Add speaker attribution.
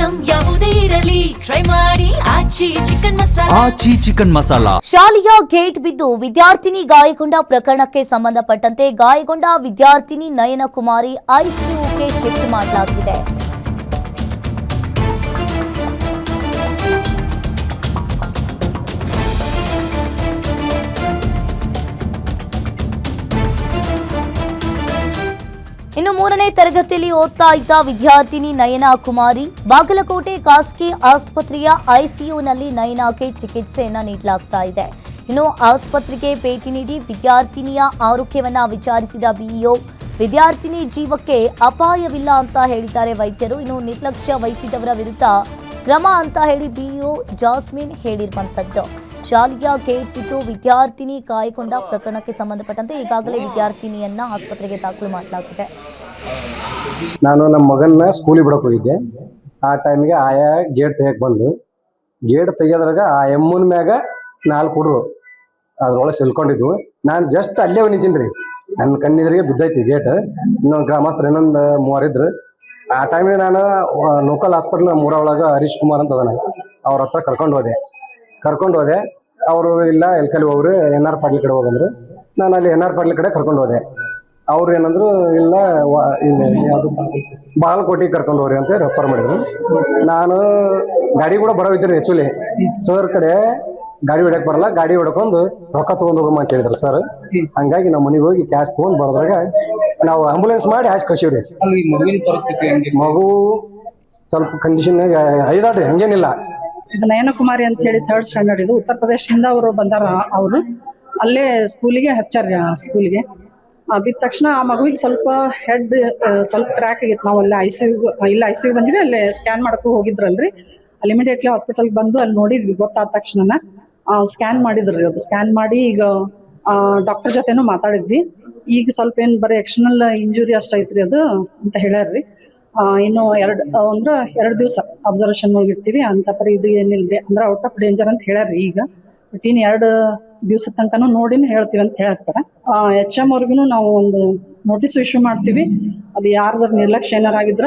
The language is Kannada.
Speaker 1: ಐಟಂ ಯಾವುದೇ ಇರಲಿ ಟ್ರೈ ಮಾಡಿ ಆಚಿ ಚಿಕನ್ ಮಸಾಲಾ.
Speaker 2: ಶಾಲೆಯ ಗೇಟ್ ಬಿದ್ದು ವಿದ್ಯಾರ್ಥಿನಿ ಗಾಯಗೊಂಡ ಪ್ರಕರಣಕ್ಕೆ ಸಂಬಂಧಪಟ್ಟಂತೆ ಗಾಯಗೊಂಡ ವಿದ್ಯಾರ್ಥಿನಿ ನಯನ ಕುಮಾರಿ ಐಸಿಯುಗೆ ಶಿಫ್ಟ್ ಮಾಡಲಾಗಿದೆ. ಇನ್ನು 3ನೇ ತರಗತಿಯಲ್ಲಿ ಓದ್ತಾ ಇದ್ದ ವಿದ್ಯಾರ್ಥಿನಿ ನಯನ ಕುಮಾರಿ ಬಾಗಲಕೋಟೆ ಖಾಸಗಿ ಆಸ್ಪತ್ರೆಯ ಐಸಿಯುನಲ್ಲಿ ನಯನಾಗೆ ಚಿಕಿತ್ಸೆಯನ್ನ ನೀಡಲಾಗ್ತಾ ಇದೆ. ಇನ್ನು ಆಸ್ಪತ್ರೆಗೆ ಭೇಟಿ ನೀಡಿ ವಿದ್ಯಾರ್ಥಿನಿಯ ಆರೋಗ್ಯವನ್ನ ವಿಚಾರಿಸಿದ ಬಿಇಒ ವಿದ್ಯಾರ್ಥಿನಿ ಜೀವಕ್ಕೆ ಅಪಾಯವಿಲ್ಲ ಅಂತ ಹೇಳಿದ್ದಾರೆ ವೈದ್ಯರು. ಇನ್ನು ನಿರ್ಲಕ್ಷ್ಯ ವಹಿಸಿದವರ ವಿರುದ್ಧ ಕ್ರಮ ಅಂತ ಹೇಳಿ ಬಿಇಒ ಜಾಸ್ಮಿನ್ ಹೇಳಿರುವಂತದ್ದು. ಶಾಲೆಯ ಗೇಟ್ ಬಿದ್ದು ವಿದ್ಯಾರ್ಥಿನಿ ಗಾಯಗೊಂಡ ಪ್ರಕರಣಕ್ಕೆ ಸಂಬಂಧಪಟ್ಟಂತೆ ಈಗಾಗಲೇ ವಿದ್ಯಾರ್ಥಿನಿಯನ್ನ ಆಸ್ಪತ್ರೆಗೆ ದಾಖಲು ಮಾಡಲಾಗಿದೆ.
Speaker 3: ನಾನು ನಮ್ಮ ಮಗನ್ನ ಸ್ಕೂಲಿಗೆ ಬಿಡಕ್ಕೆ ಹೋಗಿದ್ದೆ. ಆ ಟೈಮಿಗೆ ಆಯಾ ಗೇಟ್ ತೆಗಿಯಕ್ಕೆ ಬಂದು ಗೇಟ್ ತೆಗಿಯೋದ್ರಾಗ ಆ ಎಮ್ಮನ ಮ್ಯಾಗ 4 ಹುಡುಗರು ಅದ್ರೊಳಗೆ ಸಿಲ್ಕೊಂಡಿದ್ವು. ನಾನು ಜಸ್ಟ್ ಅಲ್ಲೇ ನಿಂತೀನಿ ರೀ, ನನ್ನ ಕಣ್ಣಿದ್ರಿಗೆ ಬಿದ್ದೈತಿ ಗೇಟ್. ಇನ್ನೊಂದು ಗ್ರಾಮಸ್ಥರು ಇನ್ನೊಂದು 3 ಇದ್ರು. ಆ ಟೈಮಿಗೆ ನಾನು ಲೋಕಲ್ ಹಾಸ್ಪಿಟ್ಲ್ ಮೂರೊಳಗೆ ಹರೀಶ್ ಕುಮಾರ್ ಅಂತ ಅದನ್ನ ಅವ್ರ ಹತ್ರ ಕರ್ಕೊಂಡು ಹೋದೆ. ಅವರು ಇಲ್ಲ ಎಲ್ಕಲ್ಲಿ ಹೋಗ್ರಿ NR ಪಾಟೀಲ್ ಕಡೆ ಹೋಗಂದ್ರು. ನಾನು ಅಲ್ಲಿ NR ಪಾಟೀಲ್ ಕಡೆ ಕರ್ಕೊಂಡು ಹೋದೆ. ಅವ್ರು ಏನಂದ್ರು ಇಲ್ಲ ಬಾಗಲಕೋಟೆಗೆ ಕರ್ಕೊಂಡು ಹೋಗ್ರಿ ಅಂತ ರೆಫರ್ ಮಾಡಿದ್ರು. ನಾನು ಗಾಡಿ ಕೂಡ ಬರೋಗಿದ್ರಿ. ಆ್ಯಕ್ಚುಲಿ ಸರ್ ಕಡೆ ಗಾಡಿ ಹೊಡ್ಯಕ್ ಬರಲ್ಲ, ಗಾಡಿ ಹೊಡ್ಕೊಂಡು ರೊಕ್ಕ ತೊಗೊಂಡು ಹೋಗಮ್ಮ ಅಂತ ಹೇಳಿದ್ರು ಸರ್. ಹಂಗಾಗಿ ನಾವು ಮನೆಗೆ ಹೋಗಿ ಕ್ಯಾಶ್ ತೊಗೊಂಡು ಬರೋದ್ರಾಗ ನಾವು ಆಂಬುಲೆನ್ಸ್ ಮಾಡಿ ಆಚೆ ಕಳ್ಸಿವ್ರಿ. ಮಗು ಸ್ವಲ್ಪ ಕಂಡೀಷನ್ ಐದಾಡ್ರಿ, ಹಂಗೇನಿಲ್ಲ.
Speaker 4: ಇದು ನಯನ ಕುಮಾರಿ ಅಂತ ಹೇಳಿ 3rd ಸ್ಟ್ಯಾಂಡರ್ಡ್. ಇದು ಉತ್ತರ ಪ್ರದೇಶದಿಂದ ಅವರು ಬಂದಾರ. ಅವರು ಅಲ್ಲೇ ಸ್ಕೂಲಿಗೆ ಹಚ್ಚಾರ್ರಿ. ಆ ಸ್ಕೂಲಿಗೆ ಬಿದ್ದ ತಕ್ಷಣ ಆ ಮಗುವಿಗೆ ಸ್ವಲ್ಪ ಹೆಡ್ ಸ್ವಲ್ಪ ಕ್ರ್ಯಾಕ್ ಆಗಿತ್ತು. ನಾವು ಅಲ್ಲೇ ಐಸಿಯು ಬಂದಿವಿ. ಅಲ್ಲೇ ಸ್ಕ್ಯಾನ್ ಮಾಡಕ್ಕೂ ಹೋಗಿದ್ರಲ್ರಿ. ಅಲ್ಲಿ ಇಮಿಡಿಯೇಟ್ಲಿ ಹಾಸ್ಪಿಟಲ್ಗೆ ಬಂದು ಅಲ್ಲಿ ನೋಡಿದ್ವಿ. ಗೊತ್ತಾದ ತಕ್ಷಣ ಸ್ಕ್ಯಾನ್ ಮಾಡಿದ್ರಿ. ಅದು ಸ್ಕ್ಯಾನ್ ಮಾಡಿ ಈಗ ಡಾಕ್ಟರ್ ಜೊತೆನೂ ಮಾತಾಡಿದ್ವಿ. ಈಗ ಸ್ವಲ್ಪ ಏನು ಬರೀ ಎಕ್ಸ್ಟರ್ನಲ್ ಇಂಜುರಿ ಅಷ್ಟೈತ್ರಿ ಅದು ಅಂತ ಹೇಳ್ಯಾರ್ರಿ. ಇನ್ನು 2 ದಿವಸ ಅಬ್ಸರ್ವೇಷನ್ ಹೋಗಿರ್ತೀವಿ ಅಂತ ಪರಿ. ಇದು ಏನಿಲ್ಲ ಅಂದ್ರೆ ಔಟ್ ಆಫ್ ಡೇಂಜರ್ ಅಂತ ಹೇಳ್ಯಾರ್ರಿ. ಈಗ ಬಟ್ ಇನ್ನು 2 ದಿವಸದ ತನಕನೂ ನೋಡಿನ ಹೇಳ್ತೀವಿ ಅಂತ ಹೇಳ್ಯಾರ ಸರ್. HM ಅವ್ರಿಗೂ ನಾವು ಒಂದು ನೋಟಿಸ್ ಇಶ್ಯೂ ಮಾಡ್ತೀವಿ. ಅದು ಯಾರ್ದಾರು ನಿರ್ಲಕ್ಷ್ಯ ಏನಾರಾಗಿದ್ರ